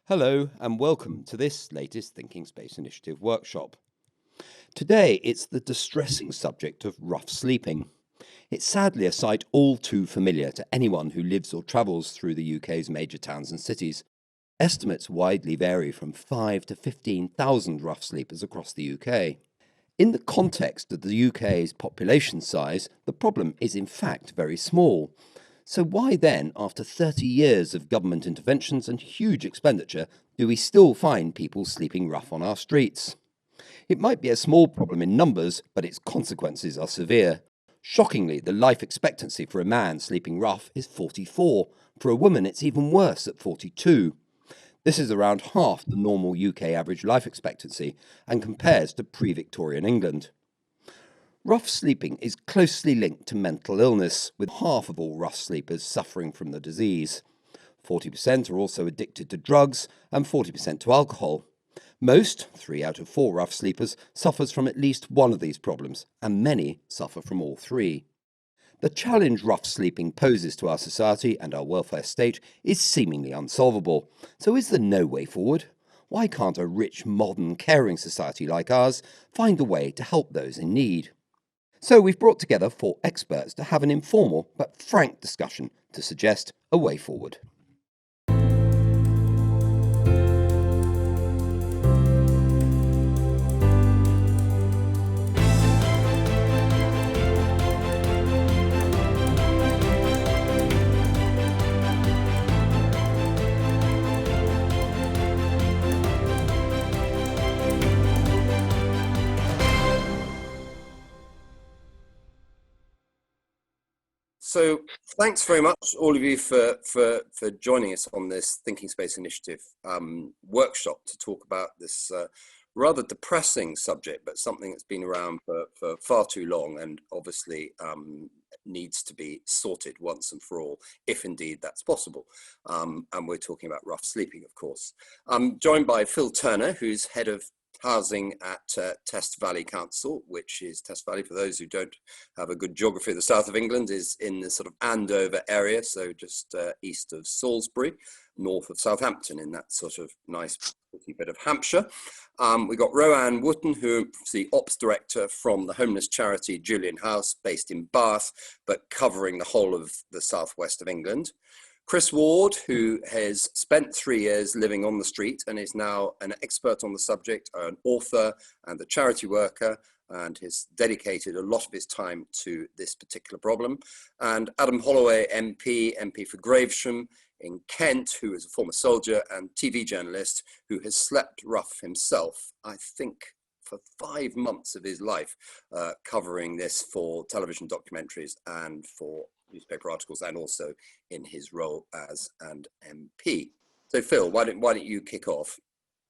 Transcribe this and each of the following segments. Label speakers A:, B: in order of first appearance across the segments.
A: Hello and welcome to this latest Thinking Space Initiative workshop. Today it's the distressing subject of rough sleeping. It's sadly a sight all too familiar to anyone who lives or travels through the UK's major towns and cities. Estimates widely vary from 5 to 15,000 rough sleepers across the UK. In the context of the UK's population size, the problem is in fact very small. So why then, after 30 years of government interventions and huge expenditure, do we still find people sleeping rough on our streets? It might be a small problem in numbers, but its consequences are severe. Shockingly, the life expectancy for a man sleeping rough is 44. For a woman, it's even worse at 42. This is around half the normal UK average life expectancy and compares to pre-Victorian England. Rough sleeping is closely linked to mental illness, with half of all rough sleepers suffering from the disease. 40% are also addicted to drugs and 40% to alcohol. Most, 3 out of 4 rough sleepers, suffers from at least one of these problems, and many suffer from all three. The challenge rough sleeping poses to our society and our welfare state is seemingly unsolvable. So is there no way forward? Why can't a rich, modern, caring society like ours find a way to help those in need? So we've brought together 4 experts to have an informal but frank discussion to suggest a way forward.
B: So thanks very much, all of you, for joining us on this Thinking Space Initiative workshop to talk about this rather depressing subject, but something that's been around for far too long and obviously needs to be sorted once and for all, if indeed that's possible. And we're talking about rough sleeping, of course. I'm joined by Phil Turner, who's head of housing at Test Valley Council, which is Test Valley, for those who don't have a good geography of the south of England, is in the sort of Andover area, so just east of Salisbury, north of Southampton, in that sort of nice bit of Hampshire. We've got Roanne Wootten, who's the ops director from the homeless charity Julian House, based in Bath, but covering the whole of the southwest of England. Chris Ward, who has spent 3 years living on the street and is now an expert on the subject, an author and a charity worker, and has dedicated a lot of his time to this particular problem. And Adam Holloway, MP for Gravesham in Kent, who is a former soldier and TV journalist who has slept rough himself, I think, for 5 months of his life, covering this for television documentaries and for newspaper articles, and also in his role as an MP. So Phil, why don't you kick off?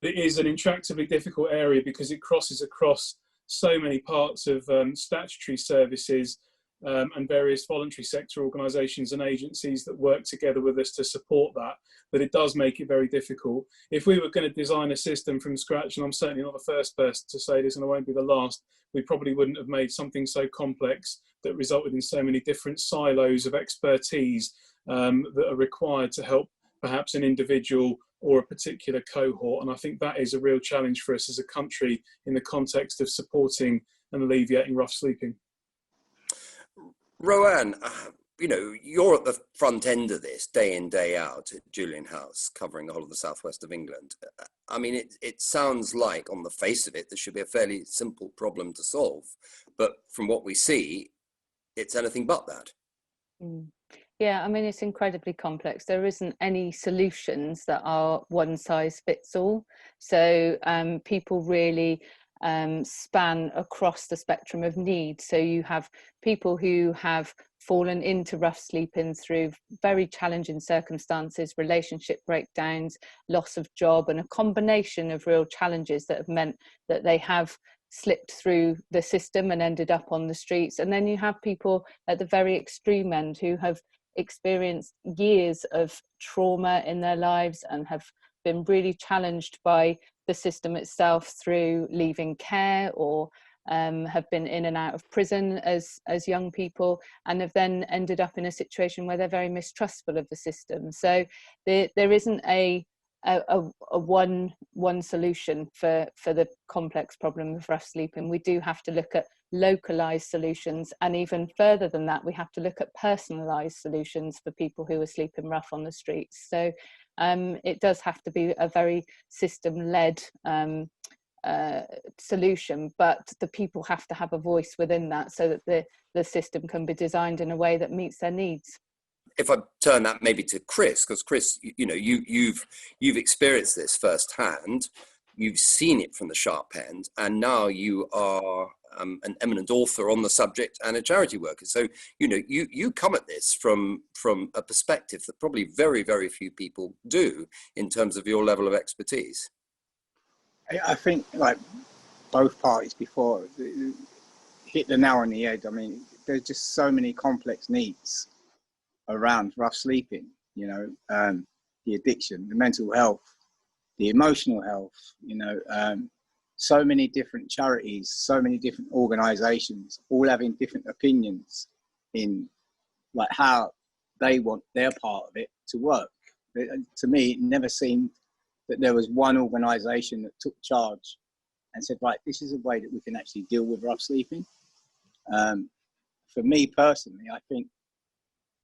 C: It is an intractably difficult area because it crosses across so many parts of statutory services and various voluntary sector organisations and agencies that work together with us to support that, but it does make it very difficult. If we were going to design a system from scratch, and I'm certainly not the first person to say this and I won't be the last, we probably wouldn't have made something so complex that resulted in so many different silos of expertise that are required to help perhaps an individual or a particular cohort. And I think that is a real challenge for us as a country in the context of supporting and alleviating rough sleeping.
B: Roanne, you know, you're at the front end of this day in, day out at Julian House, covering the whole of the southwest of England. I mean, it sounds like on the face of it, this should be a fairly simple problem to solve. But from what we see, it's anything but that.
D: Yeah, I mean, it's incredibly complex. There isn't any solutions that are one size fits all. So people really span across the spectrum of need. So you have people who have fallen into rough sleeping through very challenging circumstances, relationship breakdowns, loss of job, and a combination of real challenges that have meant that they have slipped through the system and ended up on the streets. And then you have people at the very extreme end who have experienced years of trauma in their lives and have been really challenged by the system itself through leaving care or have been in and out of prison as young people, and have then ended up in a situation where they're very mistrustful of the system. So there isn't a a one solution for the complex problem of rough sleeping. We do have to look at localized solutions, and even further than that, we have to look at personalized solutions for people who are sleeping rough on the streets. So it does have to be a very system-led solution, but the people have to have a voice within that, so that the system can be designed in a way that meets their needs.
B: If I turn that maybe to Chris, because Chris, you've experienced this firsthand, you've seen it from the sharp end, and now you are an eminent author on the subject and a charity worker. So you come at this from a perspective that probably very, very few people do in terms of your level of expertise.
E: I think, like both parties before, hit the nail on the head. I mean, there's just so many complex needs around rough sleeping, the addiction, the mental health, the emotional health, so many different charities, so many different organizations, all having different opinions in like how they want their part of it to work. To me, it never seemed that there was one organization that took charge and said, right, this is a way that we can actually deal with rough sleeping. For me personally, I think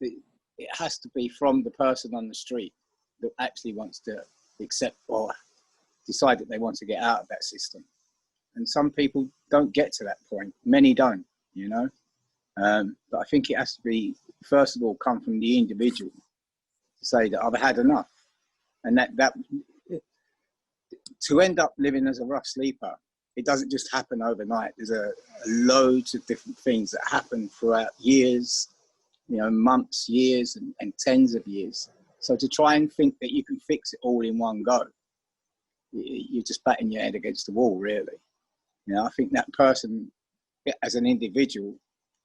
E: that it has to be from the person on the street that actually wants to accept or decide that they want to get out of that system. And some people don't get to that point. Many don't, but I think it has to be, first of all, come from the individual to say that I've had enough. And that to end up living as a rough sleeper, it doesn't just happen overnight. There's loads of different things that happen throughout years, months, years, and tens of years. So to try and think that you can fix it all in one go, you're just batting your head against the wall, really. I think that person, as an individual,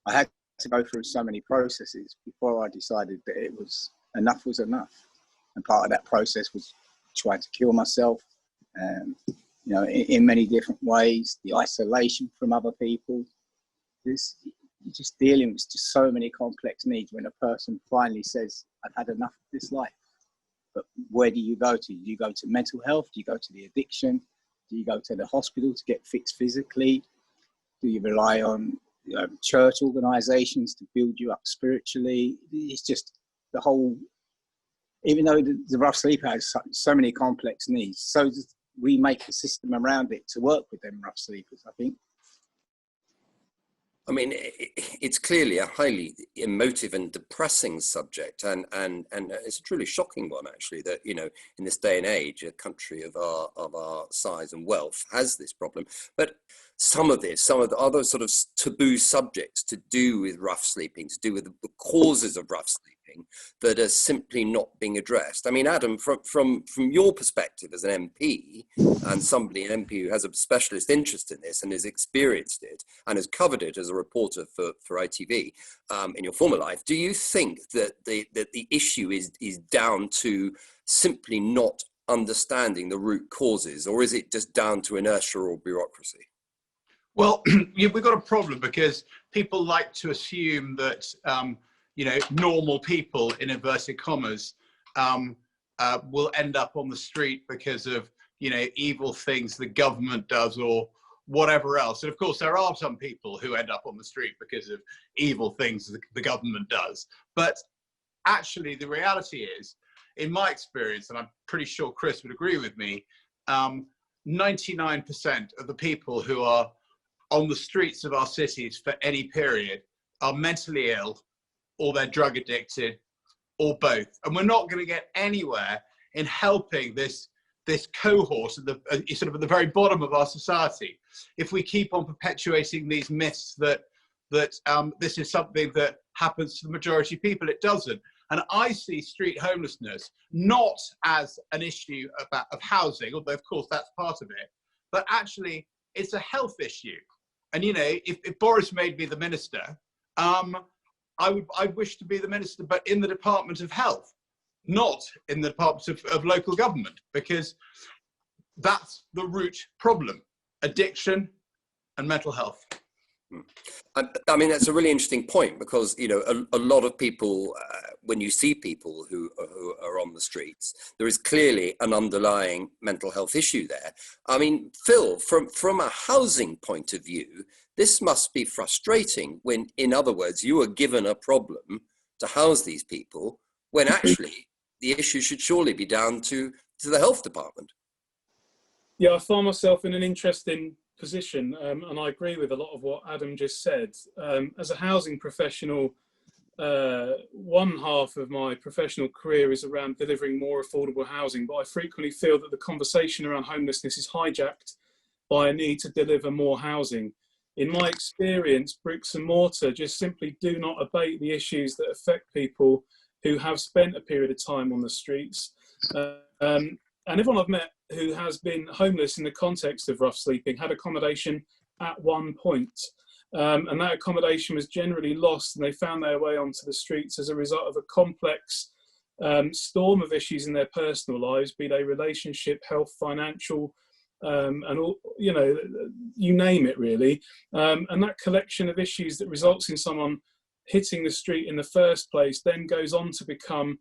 E: I had to go through so many processes before I decided that it was enough. And part of that process was trying to kill myself, in many different ways, the isolation from other people. You're just dealing with just so many complex needs when a person finally says, I've had enough of this life. But where do you go to? Do you go to mental health? Do you go to the addiction? Do you go to the hospital to get fixed physically? Do you rely on church organizations to build you up spiritually? It's just the whole, even though the rough sleeper has so many complex needs, so we make a system around it to work with them rough sleepers, I think.
B: I mean, it's clearly a highly emotive and depressing subject, and it's a truly shocking one, actually, that in this day and age, a country of our size and wealth has this problem. But some of the other sort of taboo subjects to do with rough sleeping, to do with the causes of rough sleeping, that are simply not being addressed. I mean, Adam, from your perspective as an MP, and an MP who has a specialist interest in this and has experienced it and has covered it as a reporter for ITV in your former life, do you think that the issue is down to simply not understanding the root causes, or is it just down to inertia or bureaucracy?
F: Well, we've got a problem because people like to assume that normal people, in inverted commas, will end up on the street because of evil things the government does or whatever else. And of course, there are some people who end up on the street because of evil things the government does. But actually, the reality is, in my experience, and I'm pretty sure Chris would agree with me, 99% of the people who are on the streets of our cities for any period are mentally ill, or they're drug addicted, or both. And we're not going to get anywhere in helping this cohort at the very bottom of our society if we keep on perpetuating these myths that this is something that happens to the majority of people. It doesn't. And I see street homelessness not as an issue of housing, although of course that's part of it, but actually it's a health issue. And if Boris made me the minister, I'd wish to be the minister, but in the Department of Health, not in the Department of Local Government, because that's the root problem: addiction and mental health.
B: I mean, that's a really interesting point, because, you know, a lot of people, when you see people who are on the streets, there is clearly an underlying mental health issue there. I mean, Phil, from a housing point of view, this must be frustrating when, in other words, you are given a problem to house these people, when actually the issue should surely be down to the health department.
C: Yeah, I find myself in an interesting position, and I agree with a lot of what Adam just said. As a housing professional, one half of my professional career is around delivering more affordable housing, but I frequently feel that the conversation around homelessness is hijacked by a need to deliver more housing. In my experience, bricks and mortar just simply do not abate the issues that affect people who have spent a period of time on the streets. And everyone I've met who has been homeless in the context of rough sleeping had accommodation at one point. And that accommodation was generally lost, and they found their way onto the streets as a result of a complex storm of issues in their personal lives, be they relationship, health, financial, and all, you know, you name it really. And that collection of issues that results in someone hitting the street in the first place then goes on to become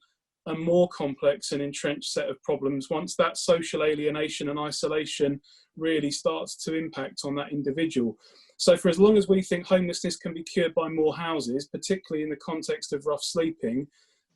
C: a more complex and entrenched set of problems once that social alienation and isolation really starts to impact on that individual. So for as long as we think homelessness can be cured by more houses, particularly in the context of rough sleeping,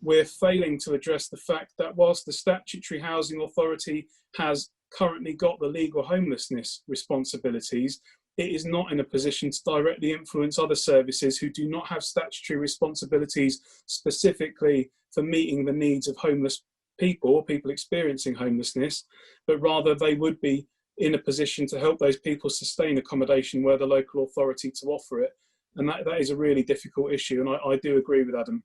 C: we're failing to address the fact that whilst the statutory housing authority has currently got the legal homelessness responsibilities, it is not in a position to directly influence other services who do not have statutory responsibilities specifically for meeting the needs of homeless people or people experiencing homelessness, but rather they would be in a position to help those people sustain accommodation where the local authority to offer it. And that is a really difficult issue, and I do agree with Adam.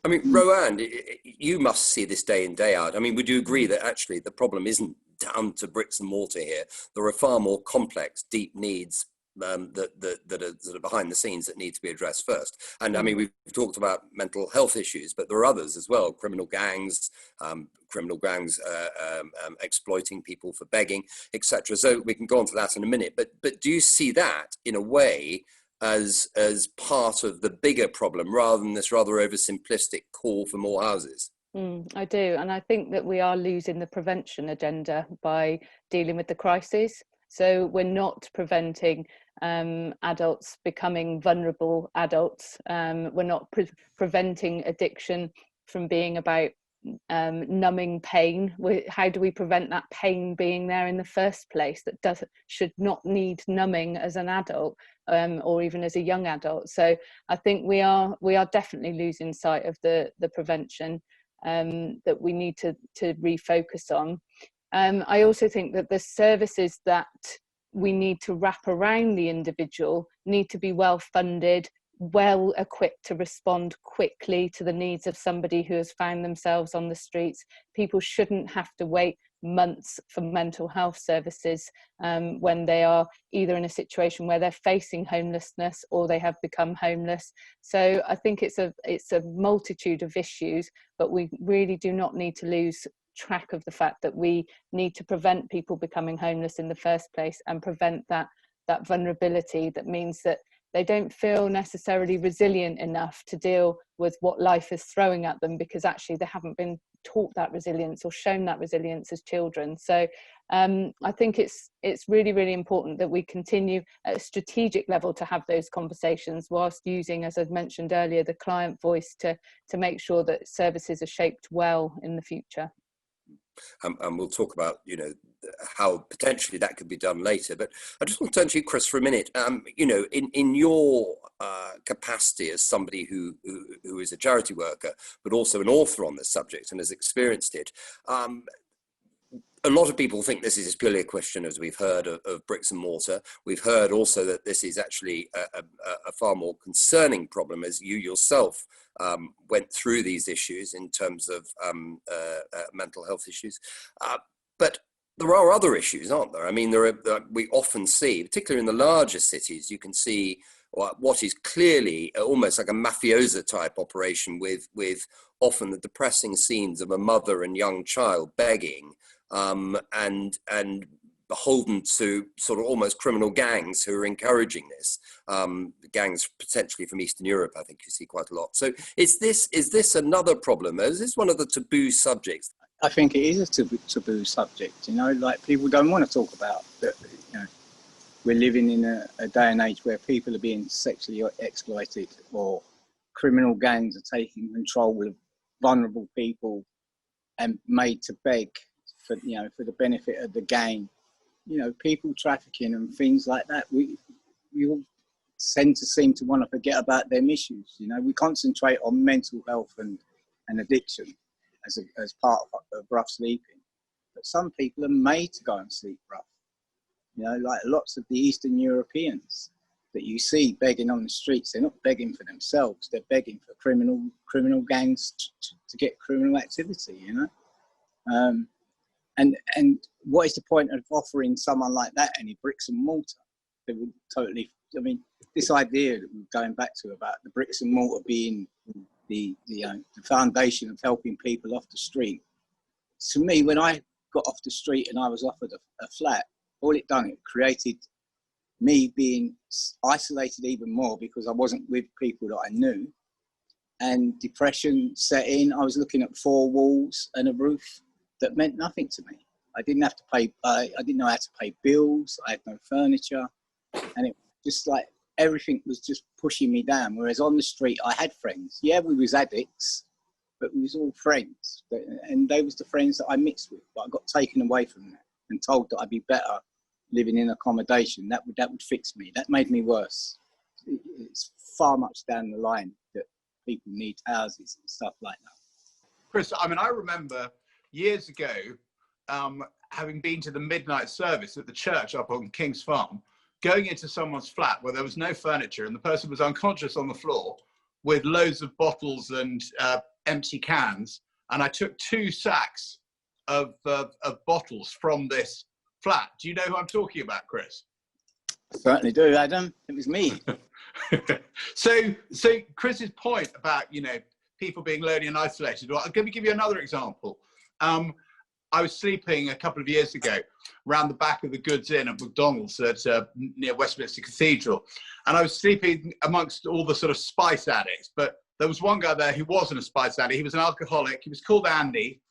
B: I mean, Roanne, you must see this day in, day out. I mean, would you agree that actually the problem isn't down to bricks and mortar here? There are far more complex, deep needs that are behind the scenes that need to be addressed first. And I mean, we've talked about mental health issues, but there are others as well: criminal gangs exploiting people for begging, etc. So we can go on to that in a minute. But do you see that in a way as part of the bigger problem, rather than this rather oversimplistic call for more houses?
D: I do, and I think that we are losing the prevention agenda by dealing with the crisis. So we're not preventing adults becoming vulnerable adults. We're not preventing addiction from being about numbing pain. How do we prevent that pain being there in the first place that should not need numbing as an adult or even as a young adult? So I think we are definitely losing sight of the prevention that we need to refocus on. I also think that the services that we need to wrap around the individual need to be well funded, well equipped to respond quickly to the needs of somebody who has found themselves on the streets. People shouldn't have to wait months for mental health services when they are either in a situation where they're facing homelessness or they have become homeless. So I think it's a multitude of issues, but we really do not need to lose track of the fact that we need to prevent people becoming homeless in the first place and prevent that vulnerability that means that they don't feel necessarily resilient enough to deal with what life is throwing at them, because actually they haven't been taught that resilience or shown that resilience as children. So I think it's really, really important that we continue at a strategic level to have those conversations, whilst using, as I mentioned earlier, the client voice to make sure that services are shaped well in the future.
B: And we'll talk about, you know, how potentially that could be done later. But I just want to turn to you, Chris, for a minute. You know, in your capacity as somebody who is a charity worker, but also an author on this subject and has experienced it, a lot of people think this is purely a question, as we've heard, of bricks and mortar. We've heard also that this is actually a far more concerning problem, as you yourself went through these issues in terms of mental health issues. But there are other issues, aren't there? I mean, we often see, particularly in the larger cities, you can see what is clearly almost like a mafiosa type operation with often the depressing scenes of a mother and young child begging, and beholden to sort of almost criminal gangs who are encouraging this. Gangs potentially from Eastern Europe, I think you see quite a lot. So is this another problem? Is this one of the taboo subjects?
E: I think it is a taboo subject, you know, like people don't want to talk about that. You know, we're living in a day and age where people are being sexually exploited, or criminal gangs are taking control of vulnerable people and made to beg for, you know, for the benefit of the gang. You know, people trafficking and things like that. We all seem to want to forget about them issues. You know, we concentrate on mental health and addiction as part of rough sleeping, but some people are made to go and sleep rough. You know, like lots of the Eastern Europeans that you see begging on the streets, they're not begging for themselves, they're begging for criminal gangs to get criminal activity, you know. And what is the point of offering someone like that any bricks and mortar? That would totally, I mean, this idea that we're going back to about the bricks and mortar being the foundation of helping people off the street. To me, when I got off the street and I was offered a flat, all it done, it created me being isolated even more because I wasn't with people that I knew, and depression set in. I was looking at four walls and a roof that meant nothing to me. I didn't have to pay, I didn't know how to pay bills, I had no furniture, and it just like everything was just pushing me down. Whereas on the street, I had friends. Yeah, we was addicts, but we was all friends. And they was the friends that I mixed with, but I got taken away from that and told that I'd be better living in accommodation. That would fix me. That made me worse. It's far much down the line that people need houses and stuff like that.
F: Chris, I mean, I remember years ago, having been to the midnight service at the church up on King's Farm, going into someone's flat where there was no furniture and the person was unconscious on the floor with loads of bottles and empty cans. And I took 2 sacks of bottles from this flat. Do you know who I'm talking about, Chris?
E: I certainly do, Adam. It was me.
F: So Chris's point about, you know, people being lonely and isolated. Well, let me give you another example. I was sleeping a couple of years ago around the back of the Goods Inn at McDonald's near Westminster Cathedral. And I was sleeping amongst all the sort of spice addicts, but there was one guy there who wasn't a spice addict. He was an alcoholic. He was called Andy.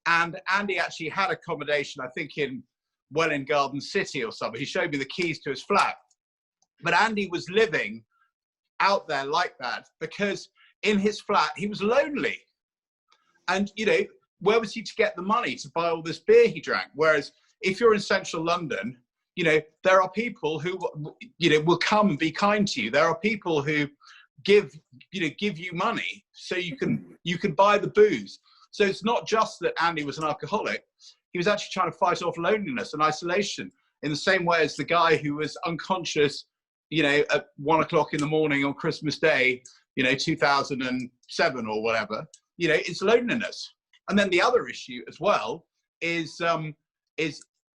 F: And Andy actually had accommodation, I think, in Welwyn Garden City or something. He showed me the keys to his flat. But Andy was living out there like that because in his flat, he was lonely. And, you know, where was he to get the money to buy all this beer he drank? Whereas if you're in central London, you know, there are people who, you know, will come and be kind to you. There are people who give you money so you can buy the booze. So it's not just that Andy was an alcoholic. He was actually trying to fight off loneliness and isolation in the same way as the guy who was unconscious, you know, at 1 o'clock in the morning on Christmas Day, you know, 2007 or whatever. You know, it's loneliness. And then the other issue as well is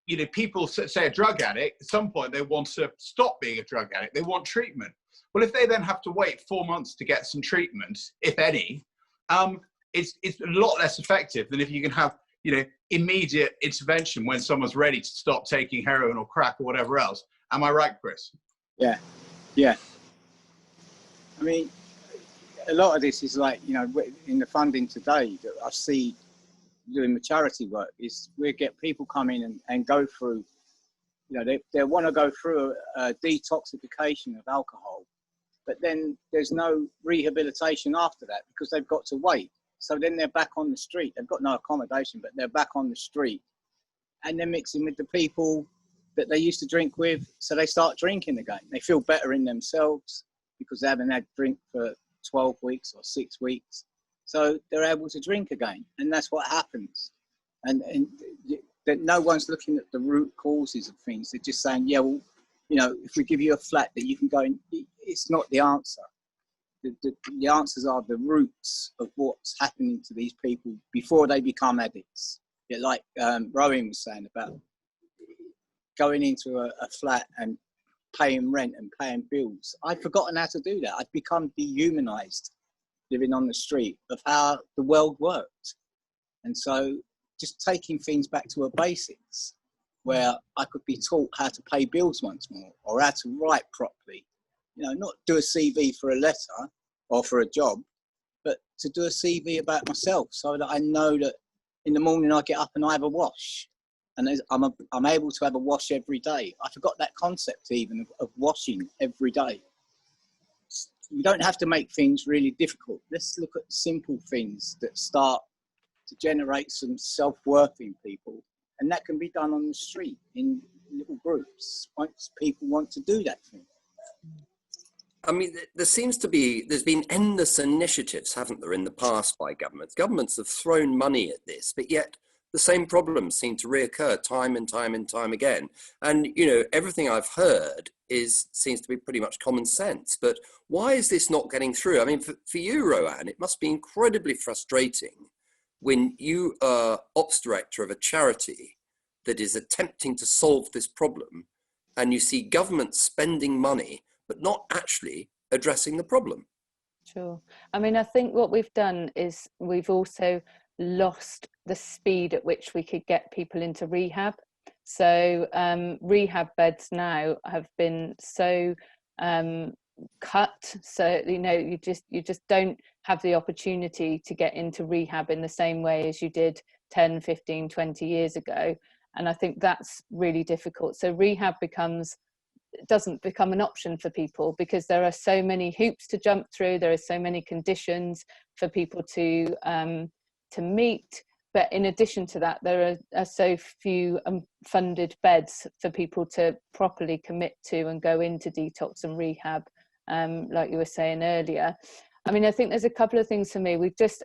F: you know, people say a drug addict, at some point they want to stop being a drug addict. They want treatment. Well, if they then have to wait 4 months to get some treatment, if any, it's a lot less effective than if you can have, you know, immediate intervention when someone's ready to stop taking heroin or crack or whatever else. Am I right, Chris?
E: Yeah, yeah. I mean, a lot of this is like, you know, in the funding today that I see doing the charity work is we get people come in and go through, you know, they want to go through a detoxification of alcohol, but then there's no rehabilitation after that because they've got to wait. So then they're back on the street. They've got no accommodation, but they're back on the street and they're mixing with the people that they used to drink with. So they start drinking again. They feel better in themselves because they haven't had drink for 12 weeks or 6 weeks. So they're able to drink again. And that's what happens. And that no one's looking at the root causes of things. They're just saying, yeah, well, you know, if we give you a flat that you can go in, it's not the answer. The answers are the roots of what's happening to these people before they become addicts. Yeah, like Roanne was saying about going into a flat and paying rent and paying bills. I'd forgotten how to do that. I'd become dehumanized living on the street of how the world worked. And so just taking things back to a basics where I could be taught how to pay bills once more, or how to write properly. You know, not do a CV for a letter or for a job, but to do a CV about myself, so that I know that in the morning I get up and I have a wash, and I'm able to have a wash every day. I forgot that concept even of washing every day. You don't have to make things really difficult. Let's look at simple things that start to generate some self-worth in people. And that can be done on the street in little groups once people want to do that thing.
B: I mean, there's been endless initiatives, haven't there, in the past by governments. Governments have thrown money at this, but yet the same problems seem to reoccur time and time and time again. And, you know, everything I've heard seems to be pretty much common sense. But why is this not getting through? I mean, for you, Roanne, it must be incredibly frustrating when you are ops director of a charity that is attempting to solve this problem, and you see government spending money but not actually addressing the problem.
D: Sure. I mean, I think what we've done is we've also lost the speed at which we could get people into rehab. So rehab beds now have been so cut, so you know, you just don't have the opportunity to get into rehab in the same way as you did 10, 15, 20 years ago. And I think that's really difficult. So rehab doesn't become an option for people because there are so many hoops to jump through. There are so many conditions for people to meet. But in addition to that, there are so few funded beds for people to properly commit to and go into detox and rehab, like you were saying earlier. I mean, I think there's a couple of things for me. We just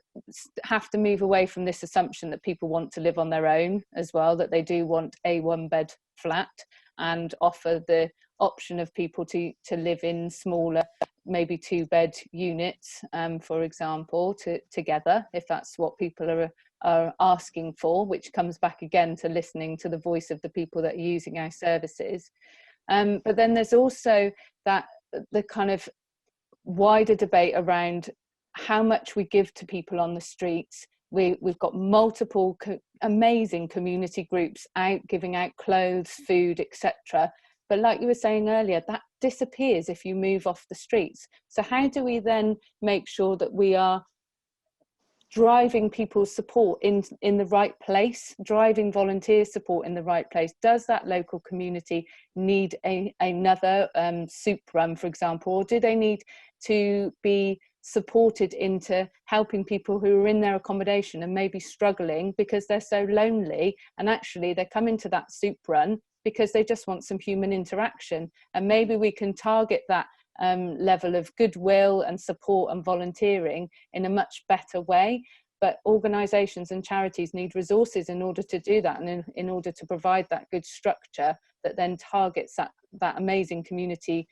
D: have to move away from this assumption that people want to live on their own as well, that they do want a one-bed flat, and offer the option of people to live in smaller, maybe 2-bed units, for example, together, if that's what people are asking for, which comes back again to listening to the voice of the people that are using our services. But then there's also the kind of wider debate around how much we give to people on the streets. We've got multiple amazing community groups out giving out clothes, food, etc. But like you were saying earlier, that disappears if you move off the streets. So how do we then make sure that we are driving people's support in the right place, driving volunteer support in the right place? Does that local community need another soup run, for example, or do they need to be supported into helping people who are in their accommodation and maybe struggling because they're so lonely, and actually they're coming to that soup run because they just want some human interaction? And maybe we can target that level of goodwill and support and volunteering in a much better way. But organisations and charities need resources in order to do that, and in order to provide that good structure that then targets that amazing community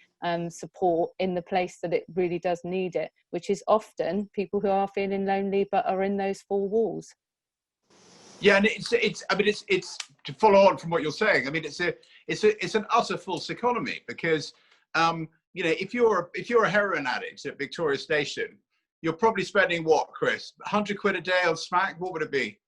D: support in the place that it really does need it, which is often people who are feeling lonely but are in those 4 walls.
F: Yeah, and it's to follow on from what you're saying. I mean, it's an utter false economy because you know, if you're a heroin addict at Victoria Station, you're probably spending what, Chris, 100 quid a day on smack? What would it be?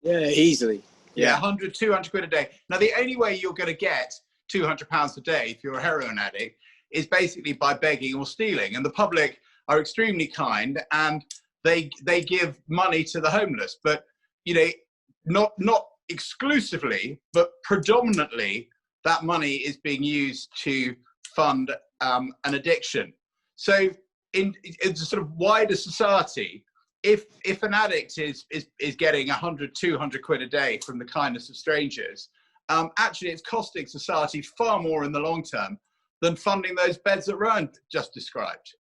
E: Yeah, easily.
F: Yeah, 100, 200 quid a day. Now, the only way you're going to get £200 a day if you're a heroin addict is basically by begging or stealing. And the public are extremely kind, and they give money to the homeless. But, you know, not exclusively, but predominantly, that money is being used to fund an addiction. So in a sort of wider society, if an addict is getting 100, 200 quid a day from the kindness of strangers, actually it's costing society far more in the long term than funding those beds that Roanne just described.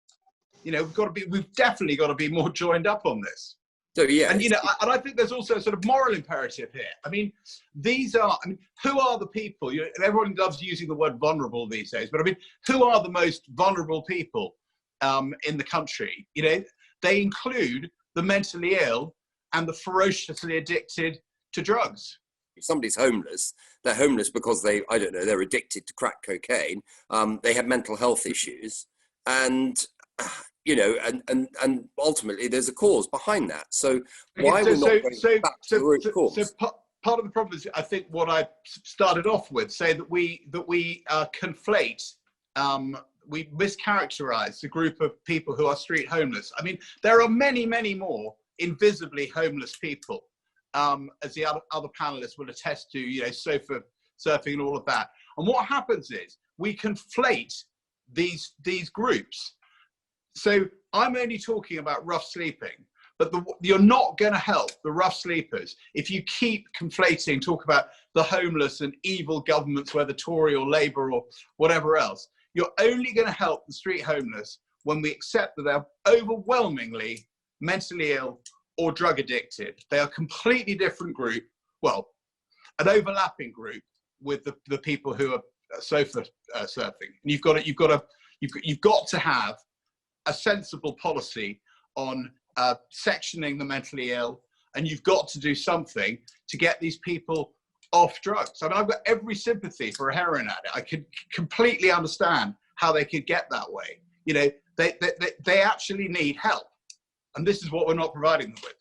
F: You know, we've definitely got to be more joined up on this.
B: So yeah,
F: and you know, and I think there's also a sort of moral imperative here. I mean, who are the people? You know, everyone loves using the word vulnerable these days, but I mean, who are the most vulnerable people in the country? You know, they include the mentally ill and the ferociously addicted to drugs.
B: If somebody's homeless, they're homeless because they're addicted to crack cocaine. They have mental health issues, and you know, and ultimately there's a cause behind that. So why we're not going back to the root cause?
F: part of the problem is, I think, what I started off with, say that we conflate, we mischaracterize the group of people who are street homeless. I mean, there are many, many more invisibly homeless people, as the other panelists will attest to, you know, sofa surfing and all of that. And what happens is we conflate these groups. So I'm only talking about rough sleeping, but you're not going to help the rough sleepers if you keep conflating, talk about the homeless and evil governments, whether Tory or Labour or whatever else. You're only going to help the street homeless when we accept that they're overwhelmingly mentally ill or drug addicted. They are a completely different group, well, an overlapping group with the people who are sofa surfing. And you've got to have a sensible policy on sectioning the mentally ill, and you've got to do something to get these people off drugs. I mean, I've got every sympathy for a heroin addict. I could completely understand how they could get that way. You know, they actually need help, and this is what we're not providing them with.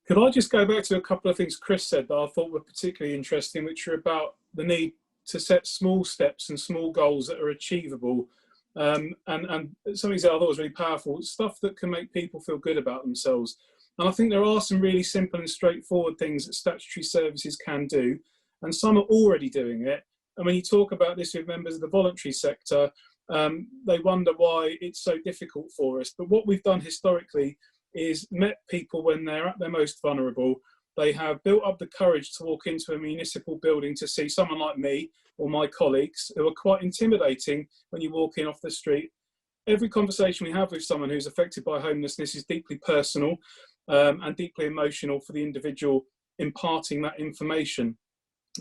C: Could I just go back to a couple of things Chris said that I thought were particularly interesting, which are about the need to set small steps and small goals that are achievable. And something that I thought was really powerful, stuff that can make people feel good about themselves. And I think there are some really simple and straightforward things that statutory services can do, and some are already doing it. And when you talk about this with members of the voluntary sector, they wonder why it's so difficult for us. But what we've done historically is met people when they're at their most vulnerable. They have built up the courage to walk into a municipal building to see someone like me or my colleagues, who are quite intimidating when you walk in off the street. Every conversation we have with someone who's affected by homelessness is deeply personal and deeply emotional for the individual imparting that information.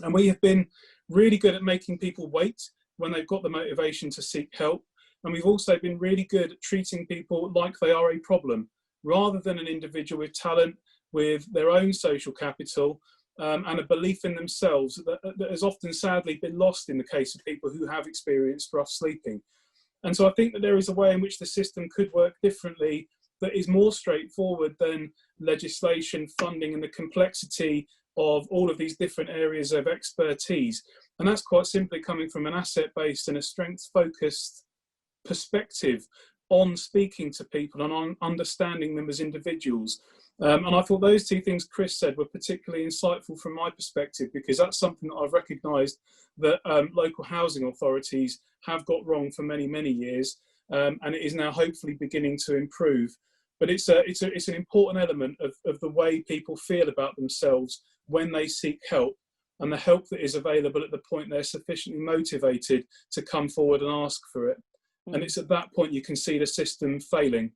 C: And we have been really good at making people wait when they've got the motivation to seek help. And we've also been really good at treating people like they are a problem, rather than an individual with talent, with their own social capital, and a belief in themselves that has often sadly been lost in the case of people who have experienced rough sleeping. And so I think that there is a way in which the system could work differently that is more straightforward than legislation, funding, and the complexity of all of these different areas of expertise. And that's quite simply coming from an asset-based and a strengths-focused perspective on speaking to people and on understanding them as individuals. And I thought those two things Chris said were particularly insightful from my perspective, because that's something that I've recognised that local housing authorities have got wrong for many, many years, and it is now hopefully beginning to improve. But it's an important element of the way people feel about themselves when they seek help, and the help that is available at the point they're sufficiently motivated to come forward and ask for it. And it's at that point you can see the system failing.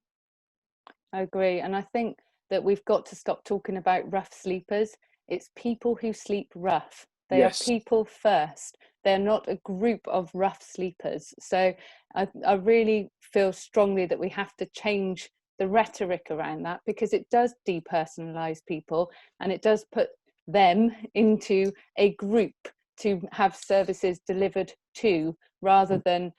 D: I agree. And I think that we've got to stop talking about rough sleepers. It's people who sleep rough. They are people first. They're not a group of rough sleepers. So I really feel strongly that we have to change the rhetoric around that, because it does depersonalize people and it does put them into a group to have services delivered to, rather than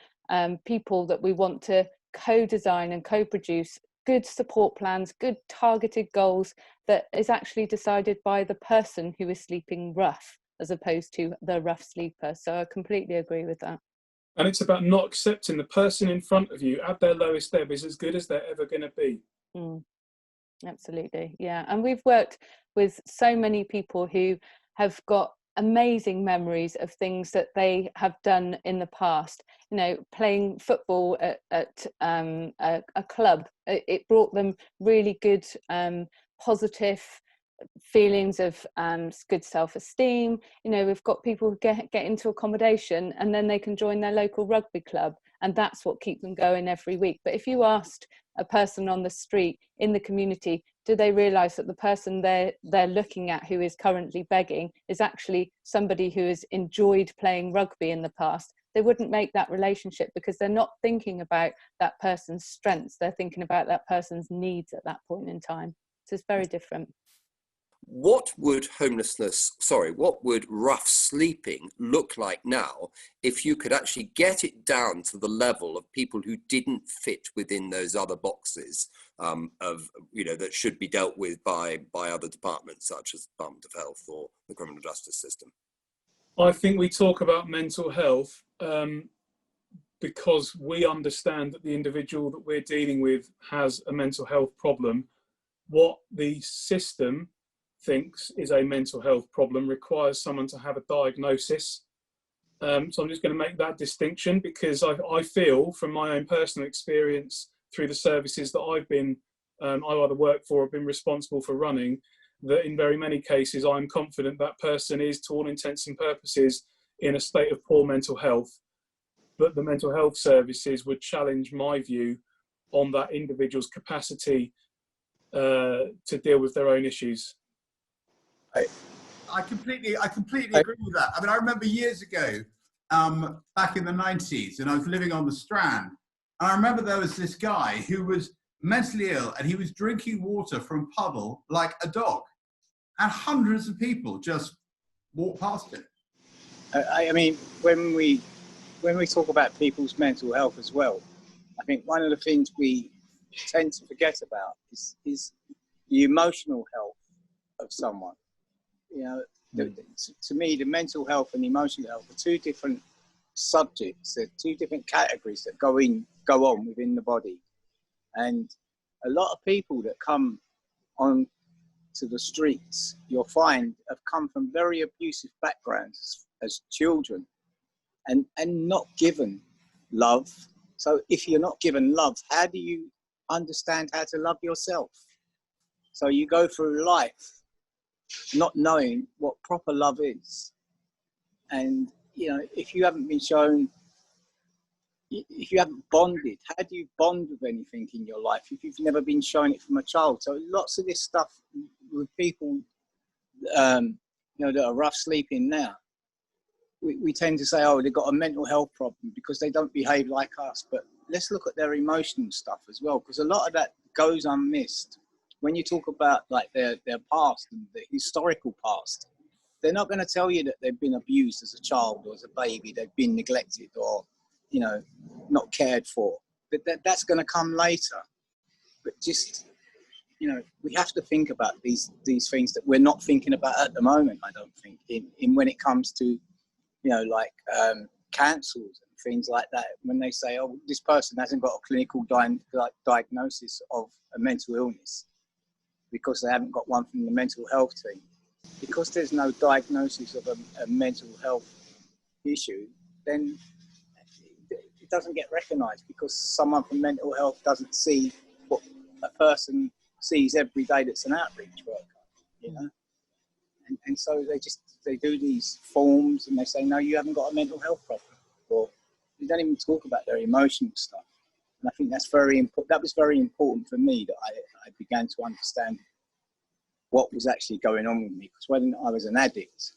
D: people that we want to co-design and co-produce good support plans, good targeted goals that is actually decided by the person who is sleeping rough as opposed to the rough sleeper. So I completely agree with that.
C: And it's about not accepting the person in front of you at their lowest ebb is as good as they're ever going to be.
D: Absolutely, yeah. And we've worked with so many people who have got amazing memories of things that they have done in the past. You know, playing football at a club, it brought them really good positive feelings of good self-esteem. You know, we've got people who get into accommodation and then they can join their local rugby club, and that's what keeps them going every week. But if you asked a person on the street in the community, do they realise that the person they're looking at who is currently begging is actually somebody who has enjoyed playing rugby in the past? They wouldn't make that relationship, because they're not thinking about that person's strengths, they're thinking about that person's needs at that point in time. So it's very different.
B: what would rough sleeping look like now if you could actually get it down to the level of people who didn't fit within those other boxes that should be dealt with by other departments such as the Department of Health or the criminal justice system?
C: I think we talk about mental health because we understand that the individual that we're dealing with has a mental health problem. What the system thinks is a mental health problem requires someone to have a diagnosis. So I'm just going to make that distinction, because I feel from my own personal experience through the services that I've either worked for or been responsible for running, that in very many cases I'm confident that person is, to all intents and purposes, in a state of poor mental health. But the mental health services would challenge my view on that individual's capacity to deal with their own issues.
F: I completely agree with that. I mean, I remember years ago, back in the 90s, and I was living on the Strand, and I remember there was this guy who was mentally ill, and he was drinking water from a puddle like a dog, and hundreds of people just walked past him.
E: I mean, when we talk about people's mental health as well, I think one of the things we tend to forget about is the emotional health of someone. You know, to me, the mental health and emotional health are two different subjects. They're two different categories that go on within the body. And a lot of people that come on to the streets, you'll find, have come from very abusive backgrounds as children and not given love. So if you're not given love, how do you understand how to love yourself? So you go through life not knowing what proper love is. And, you know, if you haven't been shown, if you haven't bonded, how do you bond with anything in your life if you've never been shown it from a child? So lots of this stuff with people, that are rough sleeping now, we tend to say, oh, they've got a mental health problem because they don't behave like us. But let's look at their emotional stuff as well, because a lot of that goes unmissed. When you talk about like their past and the historical past, they're not going to tell you that they've been abused as a child or as a baby, they've been neglected or, you know, not cared for. But that's going to come later. But just, you know, we have to think about these things that we're not thinking about at the moment, I don't think, in when it comes to, you know, like cancers and things like that. When they say, oh, this person hasn't got a clinical diagnosis of a mental illness because they haven't got one from the mental health team. Because there's no diagnosis of a mental health issue, then it doesn't get recognised, because someone from mental health doesn't see what a person sees every day that's an outreach worker, you know? And so they do these forms and they say, no, you haven't got a mental health problem. Or they don't even talk about their emotional stuff. And I think that's very important. That was very important for me, that I began to understand what was actually going on with me. Because when I was an addict,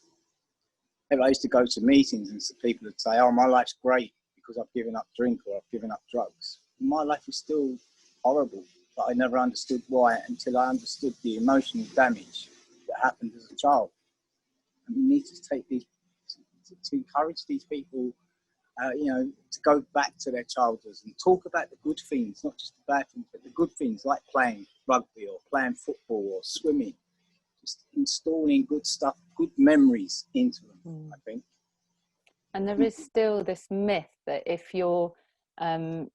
E: I used to go to meetings and people would say, oh, my life's great because I've given up drink or I've given up drugs. And my life is still horrible, but I never understood why until I understood the emotional damage that happened as a child. And we need to take these, to encourage these people, to go back to their childhood and talk about the good things, not just the bad things, but the good things like playing rugby or playing football or swimming. Just installing good stuff, good memories into them, I think.
D: And there is still this myth that if you're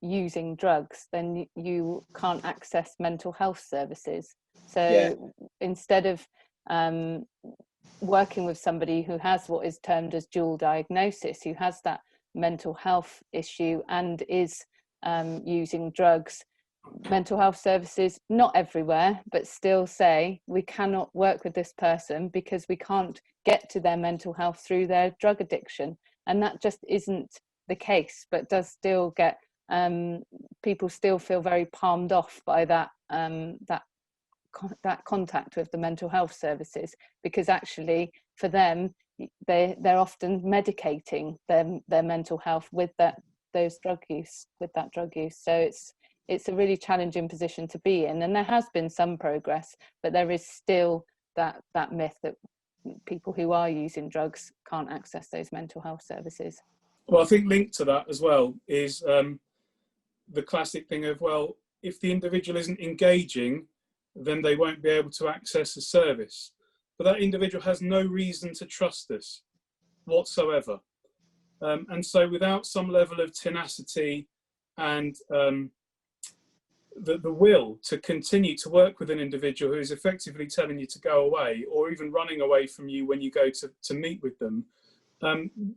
D: using drugs, then you can't access mental health services. So instead of working with somebody who has what is termed as dual diagnosis, who has that mental health issue and is using drugs, mental health services, not everywhere, but still say we cannot work with this person because we can't get to their mental health through their drug addiction. And that just isn't the case, but does still get people still feel very palmed off by that contact with the mental health services, because actually for them they're often medicating their mental health with that drug use. So it's a really challenging position to be in, and there has been some progress, but there is still that myth that people who are using drugs can't access those mental health services.
C: Well, I think linked to that as well is the classic thing of, well, if the individual isn't engaging, then they won't be able to access a service. But that individual has no reason to trust us whatsoever. And so without some level of tenacity and the will to continue to work with an individual who is effectively telling you to go away, or even running away from you when you go to meet with them,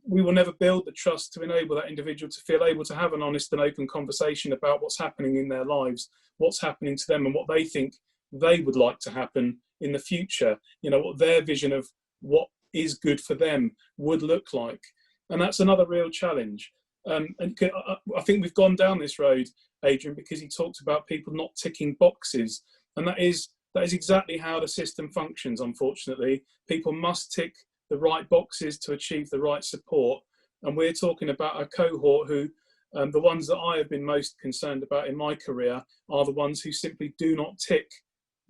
C: we will never build the trust to enable that individual to feel able to have an honest and open conversation about what's happening in their lives, what's happening to them, and what they think they would like to happen in the future. You know, what their vision of what is good for them would look like. And that's another real challenge. And I think we've gone down this road, Adrian, because he talked about people not ticking boxes. And that is exactly how the system functions, unfortunately. People must tick the right boxes to achieve the right support. And we're talking about a cohort who, the ones that I have been most concerned about in my career, are the ones who simply do not tick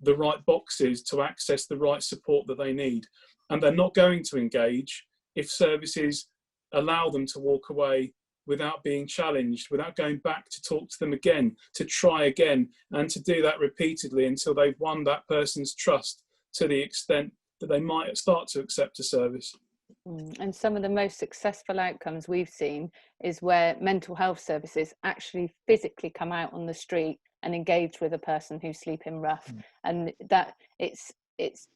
C: the right boxes to access the right support that they need. And they're not going to engage if services allow them to walk away without being challenged, without going back to talk to them again, to try again, and to do that repeatedly until they've won that person's trust to the extent that they might start to accept a service.
D: And some of the most successful outcomes we've seen is where mental health services actually physically come out on the street and engage with a person who's sleeping rough. And that it's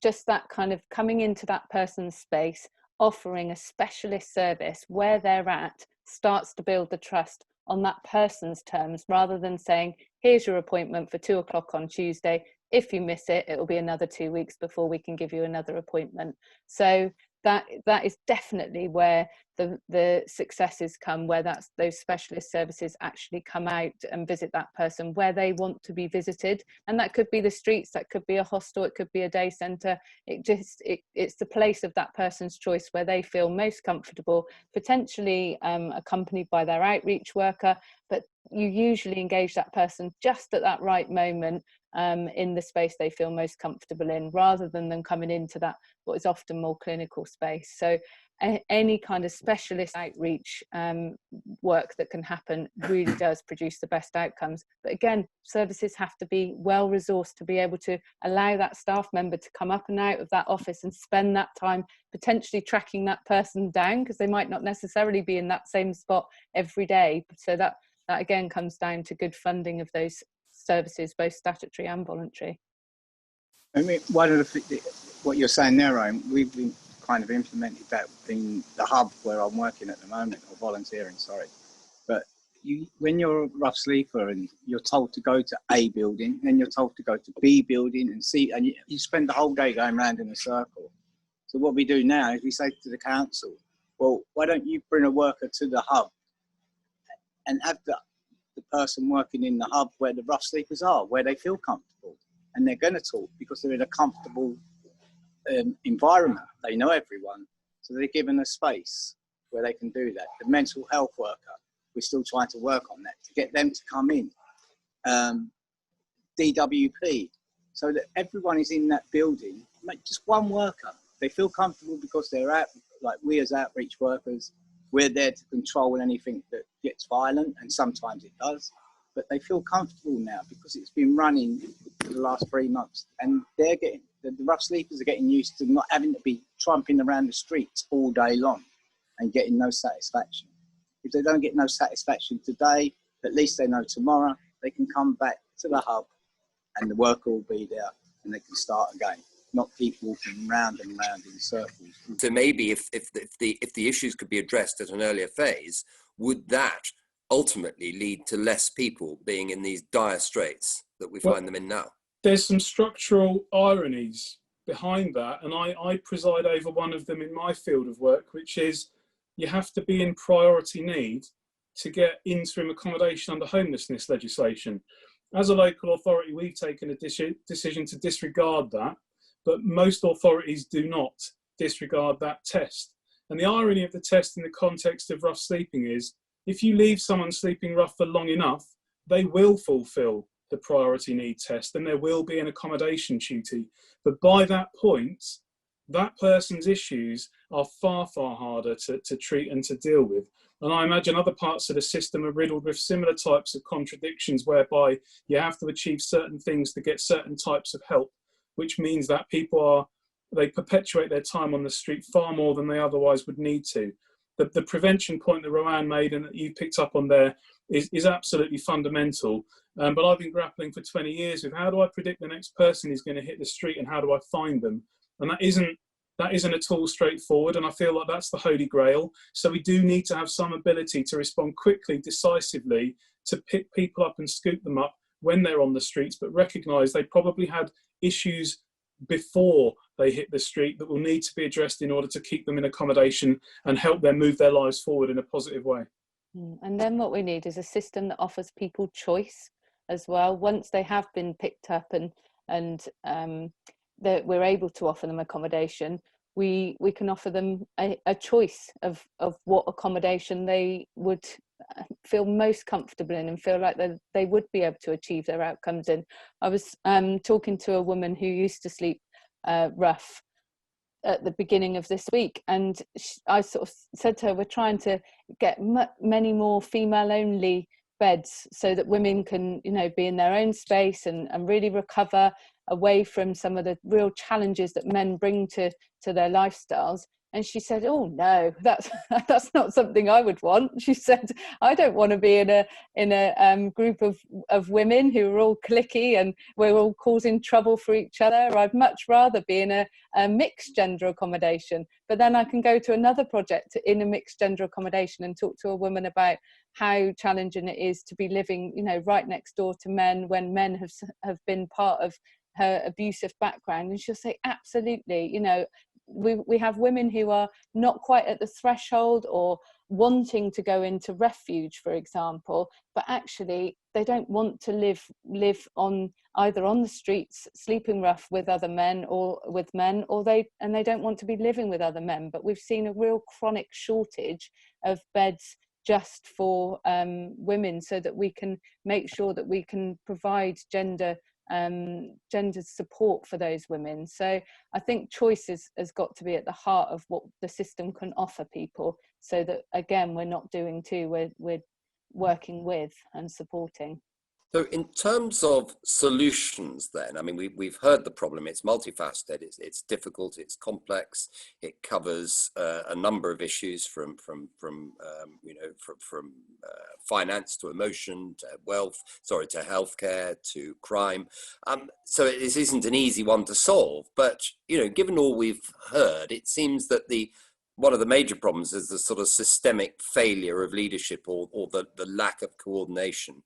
D: just that kind of coming into that person's space, offering a specialist service where they're at, starts to build the trust on that person's terms, rather than saying, here's your appointment for 2 o'clock on Tuesday. If you miss it, it'll be another 2 weeks before we can give you another appointment. So that is definitely where the successes come, where those specialist services actually come out and visit that person where they want to be visited. And that could be the streets, that could be a hostel, it could be a day centre. It's the place of that person's choice where they feel most comfortable, potentially accompanied by their outreach worker, but you usually engage that person just at that right moment in the space they feel most comfortable in, rather than them coming into that what is often more clinical space. So any kind of specialist outreach work that can happen really does produce the best outcomes. But again, services have to be well resourced to be able to allow that staff member to come up and out of that office and spend that time potentially tracking that person down, because they might not necessarily be in that same spot every day. So that again comes down to good funding of those services, both statutory and voluntary.
E: I mean, one of what you're saying there, Roanne, we've been kind of implemented that in the hub where I'm working at the moment, or volunteering, sorry. But when you're a rough sleeper and you're told to go to A building, then you're told to go to B building and C, and you spend the whole day going round in a circle. So what we do now is we say to the council, well, why don't you bring a worker to the hub and have the person working in the hub where the rough sleepers are, where they feel comfortable, and they're going to talk because they're in a comfortable environment. They know everyone, so they're given a space where they can do that. The mental health worker, we're still trying to work on that to get them to come in. DWP, so that everyone is in that building, just one worker. They feel comfortable because they're out, like we as outreach workers, we're there to control anything that gets violent, and sometimes it does, but they feel comfortable now because it's been running for the last 3 months, and they're getting, the rough sleepers are getting used to not having to be tramping around the streets all day long and getting no satisfaction. If they don't get no satisfaction today, at least they know tomorrow they can come back to the hub and the worker will be there and they can start again, not keep walking round and round in circles.
B: So maybe if the issues could be addressed at an earlier phase, would that ultimately lead to less people being in these dire straits that we find them in now?
C: There's some structural ironies behind that, and I preside over one of them in my field of work, which is you have to be in priority need to get interim accommodation under homelessness legislation. As a local authority, we've taken a decision to disregard that, but most authorities do not disregard that test. And the irony of the test in the context of rough sleeping is, if you leave someone sleeping rough for long enough, they will fulfil the priority need test, then there will be an accommodation duty. But by that point, that person's issues are far, far harder to treat and to deal with. And I imagine other parts of the system are riddled with similar types of contradictions, whereby you have to achieve certain things to get certain types of help, which means that they perpetuate their time on the street far more than they otherwise would need to. The prevention point that Roanne made and that you picked up on there is absolutely fundamental. But I've been grappling for 20 years with, how do I predict the next person who's going to hit the street, and how do I find them? And that isn't at all straightforward, and I feel like that's the holy grail. So we do need to have some ability to respond quickly, decisively, to pick people up and scoop them up when they're on the streets, but recognise they probably had issues before they hit the street that will need to be addressed in order to keep them in accommodation and help them move their lives forward in a positive way.
D: And then what we need is a system that offers people choice as well. Once they have been picked up and that we're able to offer them accommodation, we can offer them a choice of what accommodation they would feel most comfortable in and feel like they would be able to achieve their outcomes in. I was talking to a woman who used to sleep rough at the beginning of this week, and I sort of said to her, we're trying to get many more female only beds so that women can, you know, be in their own space and really recover away from some of the real challenges that men bring to their lifestyles. And she said, oh no, that's not something I would want. She said, I don't want to be in a group of women who are all cliquey and we're all causing trouble for each other. I'd much rather be in a mixed gender accommodation. But then I can go to another project in a mixed gender accommodation and talk to a woman about how challenging it is to be living, you know, right next door to men when men have been part of her abusive background. And she'll say, absolutely, you know, we have women who are not quite at the threshold or wanting to go into refuge, for example, but actually they don't want to live on either on the streets sleeping rough with other men or with men, or they don't want to be living with other men. But we've seen a real chronic shortage of beds just for women, so that we can make sure that we can provide gender support for those women. So I think choice has got to be at the heart of what the system can offer people, so that again we're not doing two, we're working with and supporting.
B: So in terms of solutions then, I mean, we've heard the problem. It's multifaceted, it's difficult, it's complex, it covers a number of issues from finance to emotion to wealth, to healthcare to crime. So this isn't an easy one to solve, but, you know, given all we've heard, it seems that one of the major problems is the sort of systemic failure of leadership or the lack of coordination.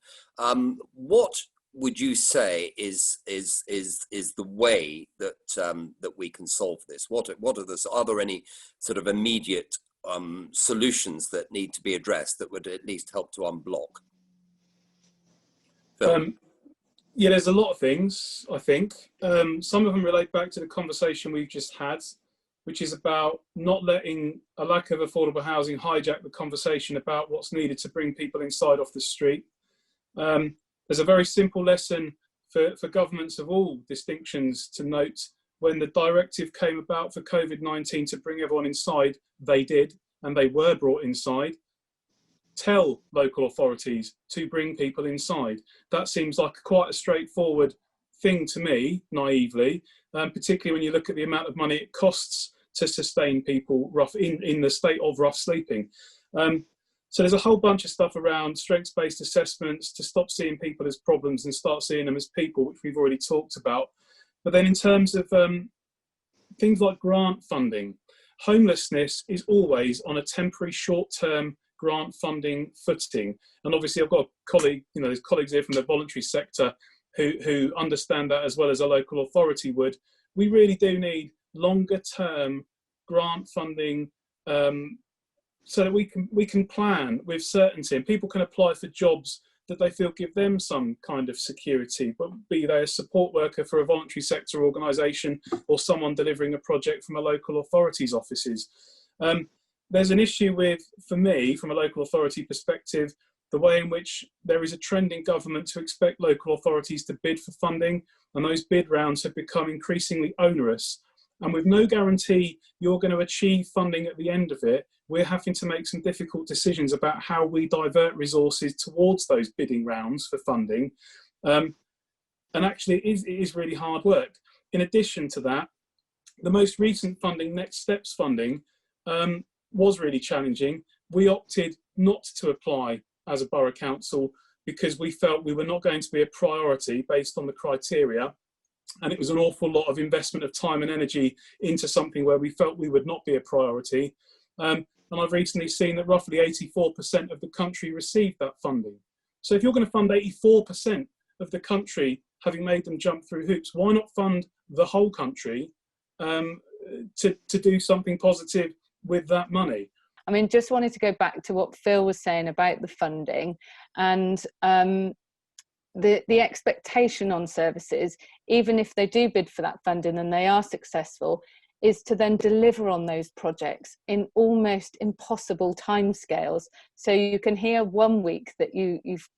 B: What would you say is the way that we can solve this? Are there any sort of immediate solutions that need to be addressed that would at least help to unblock?
C: Yeah, there's a lot of things, I think. Some of them relate back to the conversation we've just had, which is about not letting a lack of affordable housing hijack the conversation about what's needed to bring people inside off the street. There's a very simple lesson for governments of all distinctions to note. When the directive came about for COVID-19 to bring everyone inside, they did, and they were brought inside. Tell local authorities to bring people inside. That seems like quite a straightforward thing to me, naively, particularly when you look at the amount of money it costs to sustain people in the state of rough sleeping. So there's a whole bunch of stuff around strengths-based assessments to stop seeing people as problems and start seeing them as people, which we've already talked about. But then in terms of things like grant funding, homelessness is always on a temporary short-term grant funding footing. And obviously I've got a colleague, you know, there's colleagues here from the voluntary sector who understand that as well as a local authority would. We really do need longer term grant funding so that we can plan with certainty, and people can apply for jobs that they feel give them some kind of security, but be they a support worker for a voluntary sector organisation or someone delivering a project from a local authority's offices. There's an issue with, for me, from a local authority perspective, the way in which there is a trend in government to expect local authorities to bid for funding, and those bid rounds have become increasingly onerous. And with no guarantee you're going to achieve funding at the end of it, we're having to make some difficult decisions about how we divert resources towards those bidding rounds for funding. And actually, it is really hard work. In addition to that, the most recent funding, Next Steps funding, was really challenging. We opted not to apply as a borough council because we felt we were not going to be a priority based on the criteria. And it was an awful lot of investment of time and energy into something where we felt we would not be a priority. And I've recently seen that roughly 84% of the country received that funding. So if you're going to fund 84% of the country, having made them jump through hoops, why not fund the whole country to do something positive with that money?
D: I mean, just wanted to go back to what Phil was saying about the funding, and the expectation on services, even if they do bid for that funding and they are successful, is to then deliver on those projects in almost impossible timescales. So you can hear 1 week that you've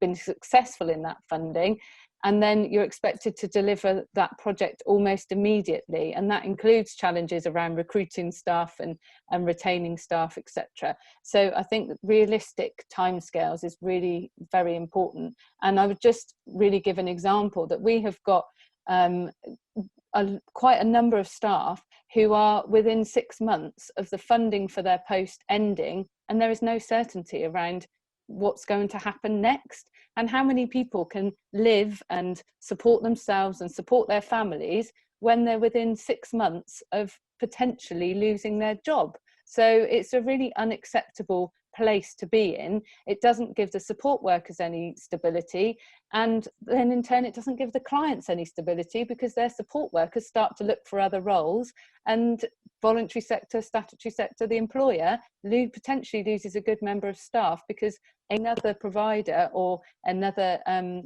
D: been successful in that funding, and then you're expected to deliver that project almost immediately. And that includes challenges around recruiting staff and retaining staff, etc. So I think that realistic timescales is really very important. And I would just really give an example that we have got quite a number of staff who are within 6 months of the funding for their post ending, and there is no certainty around what's going to happen next, and how many people can live and support themselves and support their families when they're within 6 months of potentially losing their job. So it's a really unacceptable place to be in. It doesn't give the support workers any stability, and then in turn it doesn't give the clients any stability, because their support workers start to look for other roles, and voluntary sector, statutory sector, the employer potentially loses a good member of staff because another provider or another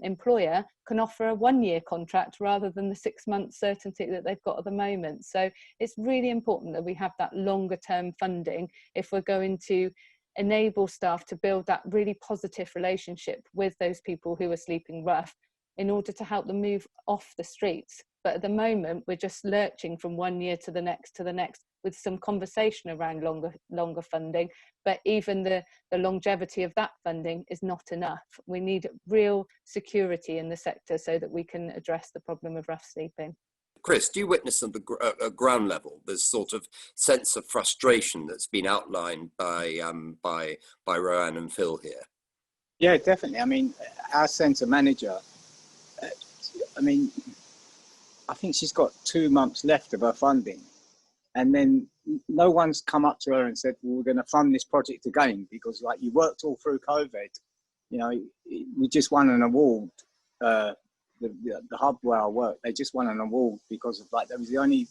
D: employer can offer a 1-year contract rather than the 6 month certainty that they've got at the moment. So it's really important that we have that longer term funding if we're going to enable staff to build that really positive relationship with those people who are sleeping rough, in order to help them move off the streets. But at the moment, we're just lurching from 1 year to the next with some conversation around longer funding. But even the longevity of that funding is not enough. We need real security in the sector so that we can address the problem of rough sleeping.
B: Chris, do you witness at the ground level this sort of sense of frustration that's been outlined by Roanne and Phil here?
E: Yeah, definitely. I mean, our centre manager, I think she's got 2 months left of her funding, and then no one's come up to her and said, well, we're going to fund this project again, because like you worked all through COVID. You know, we just won an award. The hub where I work, they just won an award because of they was the only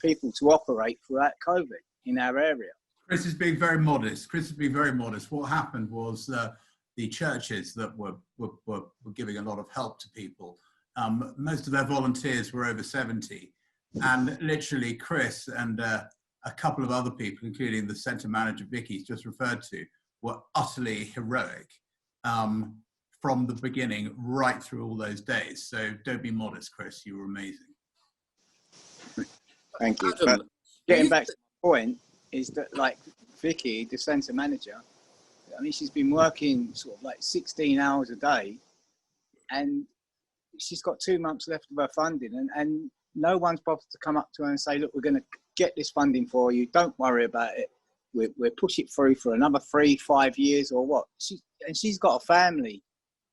E: people to operate throughout COVID in our area.
F: Chris is being very modest. What happened was the churches that were giving a lot of help to people, most of their volunteers were over 70, and literally Chris and a couple of other people, including the centre manager Vicky's just referred to, were utterly heroic from the beginning right through all those days. So don't be modest, Chris, you were amazing.
E: Thank you.
B: Adam,
E: but getting back to the point is that like Vicky, the centre manager, I mean, she's been working sort of 16 hours a day, and she's got 2 months left of her funding, and no one's bothered to come up to her and say, look, we're going to get this funding for you, don't worry about it, we'll push it through for another 3-5 years or what. She's got a family,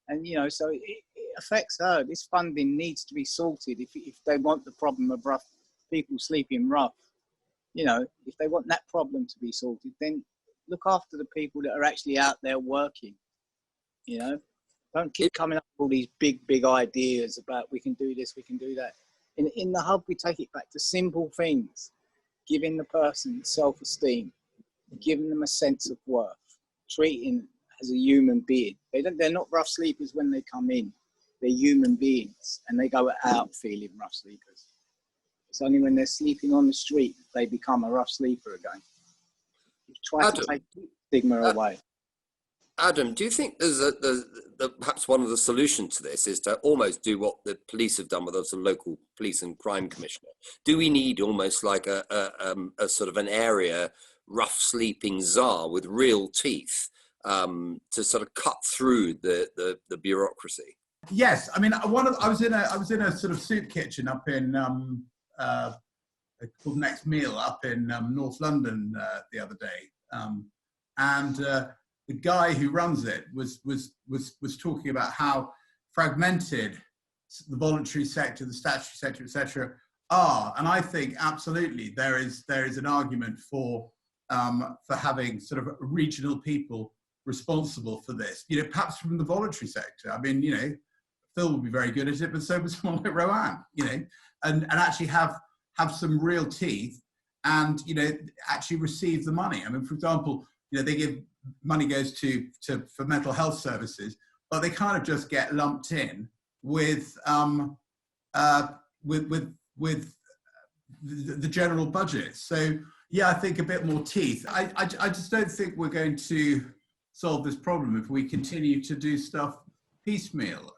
E: and so it affects her. This funding needs to be sorted if they want the problem of rough people sleeping rough. If they want that problem to be sorted, then look after the people that are actually out there working. Don't keep coming up with all these big ideas about we can do this, we can do that. In the hub, we take it back to simple things: giving the person self-esteem, giving them a sense of worth, treating as a human being. They're not rough sleepers when they come in. They're human beings, and they go out feeling rough sleepers. It's only when they're sleeping on the street that they become a rough sleeper again. Try to take the stigma away.
B: Adam, do you think there's perhaps one of the solutions to this is to almost do what the police have done with us, a local police and crime commissioner? Do we need almost like a sort of an area rough sleeping czar with real teeth to sort of cut through the bureaucracy?
F: Yes, I mean, I was in a sort of soup kitchen up in called Next Meal up in North London the other day, and the guy who runs it was talking about how fragmented the voluntary sector, the statutory sector, etc., are, and I think absolutely there is an argument for having sort of regional people responsible for this. You know, perhaps from the voluntary sector. I mean, you know, Phil would be very good at it, but so would someone like Roanne. You know, and actually have some real teeth, and you know, actually receive the money. I mean, for example, you know, they give money goes for mental health services, but they kind of just get lumped in with the general budget. So yeah, I think a bit more teeth. I just don't think we're going to solve this problem if we continue to do stuff piecemeal.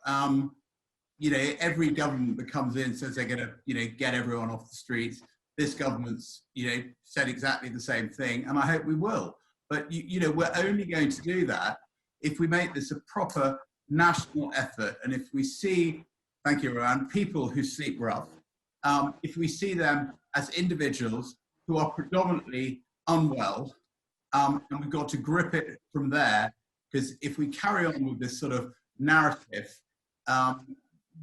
F: You know, every government that comes in says they're going to, you know, get everyone off the streets. This government's, you know, said exactly the same thing, and I hope we will. But you know, we're only going to do that if we make this a proper national effort, and if we see, thank you, Roanne, people who sleep rough, if we see them as individuals who are predominantly unwell, and we've got to grip it from there, because if we carry on with this sort of narrative,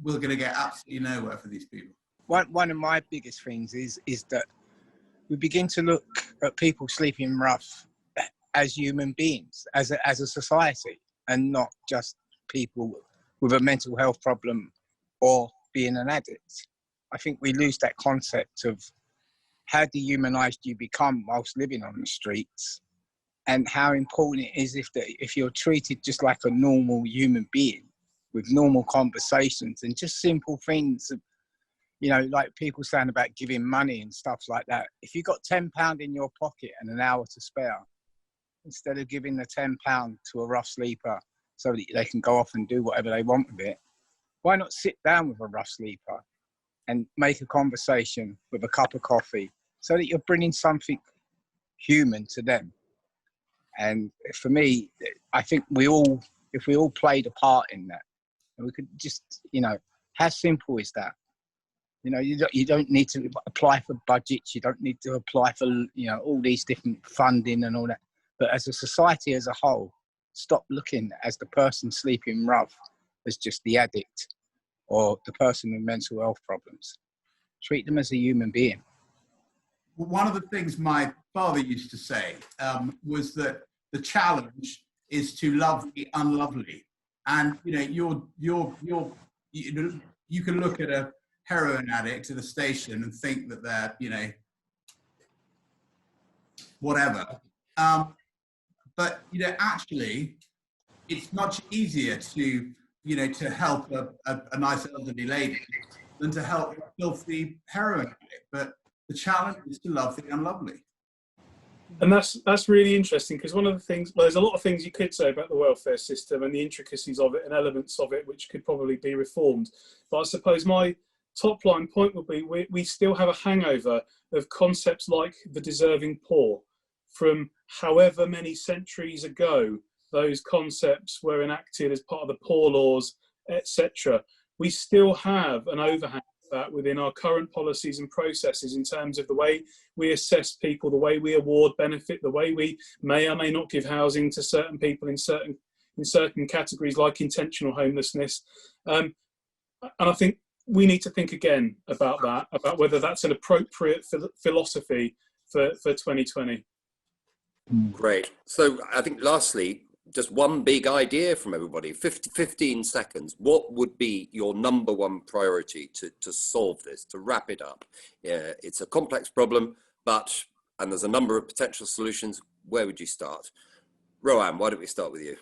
F: we're going to get absolutely nowhere for these people.
E: One of my biggest things is that we begin to look at people sleeping rough as human beings, as a society, and not just people with a mental health problem or being an addict. I think we lose that concept of how dehumanized you become whilst living on the streets, and how important it is if you're treated just like a normal human being with normal conversations and just simple things, you know, like people saying about giving money and stuff like that. If you've got £10 in your pocket and an hour to spare, instead of giving the £10 to a rough sleeper so that they can go off and do whatever they want with it, why not sit down with a rough sleeper and make a conversation with a cup of coffee so that you're bringing something human to them? And for me, I think if we all played a part in that, and we could just, you know, how simple is that? You know, you don't need to apply for budgets, you don't need to apply for, you know, all these different funding and all that. But as a society as a whole, stop looking as the person sleeping rough as just the addict or the person with mental health problems. Treat them as a human being.
F: One of the things my father used to say was that the challenge is to love the unlovely. And you know, you can look at a heroin addict at a station and think that they're, you know, whatever. But you know, actually, it's much easier to, you know, to help a nice elderly lady than to help a filthy heroin addict. But the challenge is to love the unlovely.
C: And that's really interesting, because one of the things, well, there's a lot of things you could say about the welfare system and the intricacies of it and elements of it which could probably be reformed. But I suppose my top line point would be we still have a hangover of concepts like the deserving poor from however many centuries ago those concepts were enacted as part of the poor laws, etc. We still have an overhang of that within our current policies and processes in terms of the way we assess people, the way we award benefit, the way we may or may not give housing to certain people in certain categories like intentional homelessness. And I think we need to think again about that, about whether that's an appropriate philosophy for 2020.
B: Great. So I think lastly, just one big idea from everybody, 15 seconds. What would be your number one priority to solve this, to wrap it up? It's a complex problem, and there's a number of potential solutions. Where would you start? Roanne, why don't we start with you?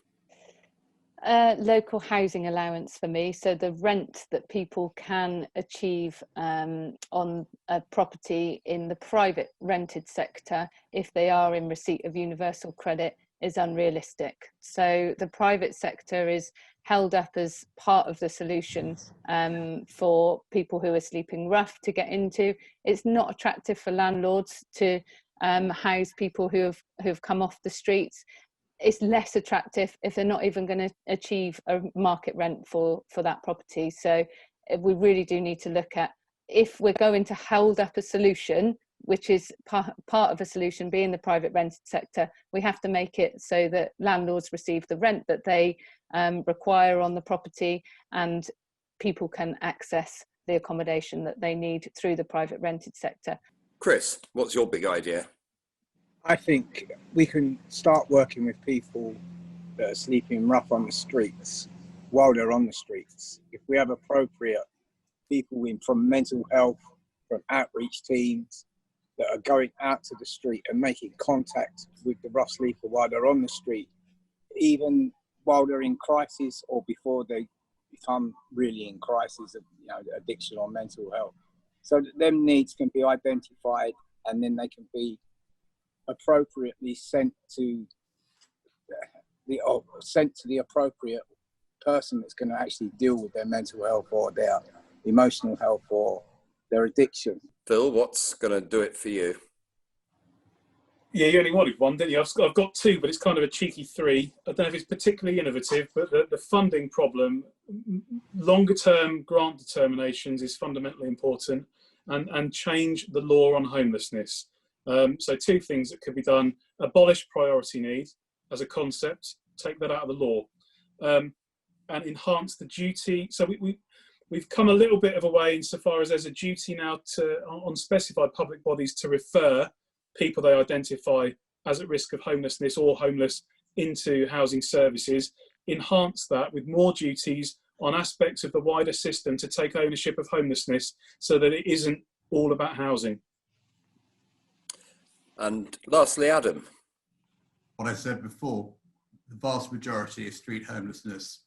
D: Local housing allowance for me, so the rent that people can achieve on a property in the private rented sector if they are in receipt of universal credit is unrealistic. So the private sector is held up as part of the solution for people who are sleeping rough to get into. It's not attractive for landlords to house people who have come off the streets. It's less attractive if they're not even going to achieve a market rent for that property. So we really do need to look at, if we're going to hold up a solution, which is part of a solution being the private rented sector, we have to make it so that landlords receive the rent that they require on the property, and people can access the accommodation that they need through the private rented sector.
B: Chris, what's your big idea?
E: I think we can start working with people that are sleeping rough on the streets while they're on the streets. If we have appropriate people in from mental health, from outreach teams that are going out to the street and making contact with the rough sleeper while they're on the street, even while they're in crisis or before they become really in crisis of, you know, addiction or mental health. So that them needs can be identified, and then they can be appropriately sent to the appropriate person that's going to actually deal with their mental health or their emotional health or their addiction.
B: Phil, what's going to do it for you?
C: Yeah, you only wanted one, didn't you? I've got two, but it's kind of a cheeky three. I don't know if it's particularly innovative, but the funding problem, longer term grant determinations is fundamentally important, and change the law on homelessness. So two things that could be done: abolish priority need as a concept, take that out of the law, and enhance the duty. So we've come a little bit of a way insofar as there's a duty now on specified public bodies to refer people they identify as at risk of homelessness or homeless into housing services. Enhance that with more duties on aspects of the wider system to take ownership of homelessness, so that it isn't all about housing.
B: And lastly, Adam.
F: What I said before, the vast majority of street homelessness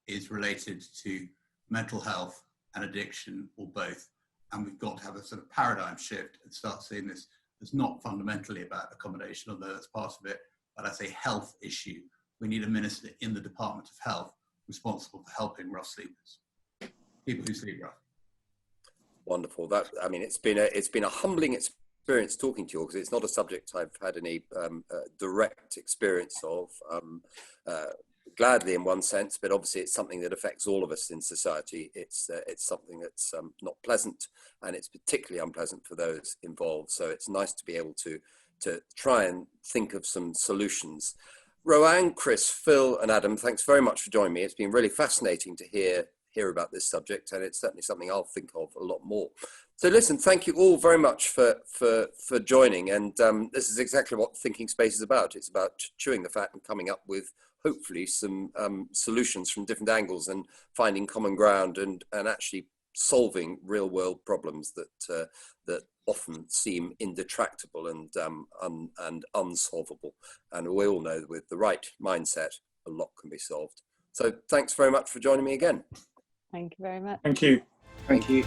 F: is related to mental health and addiction, or both. And we've got to have a sort of paradigm shift and start seeing this as not fundamentally about accommodation, although that's part of it, but as a health issue. We need a minister in the Department of Health responsible for helping rough sleepers, people who sleep rough.
B: Wonderful. That, I mean, it's been a humbling experience talking to you all, because it's not a subject I've had any direct experience of. Gladly in one sense, but obviously it's something that affects all of us in society. It's something that's not pleasant, and it's particularly unpleasant for those involved. So it's nice to be able to try and think of some solutions. Roanne, Chris, Phil and Adam, thanks very much for joining me. It's been really fascinating to hear about this subject, and it's certainly something I'll think of a lot more. So listen, thank you all very much for joining, and this is exactly what Thinking Space is about. It's about chewing the fat and coming up with hopefully some solutions from different angles, and finding common ground, and actually solving real world problems that often seem indetractable and unsolvable. And we all know that with the right mindset, a lot can be solved. So thanks very much for joining me again.
D: Thank you very much.
C: Thank you.
E: Thank you.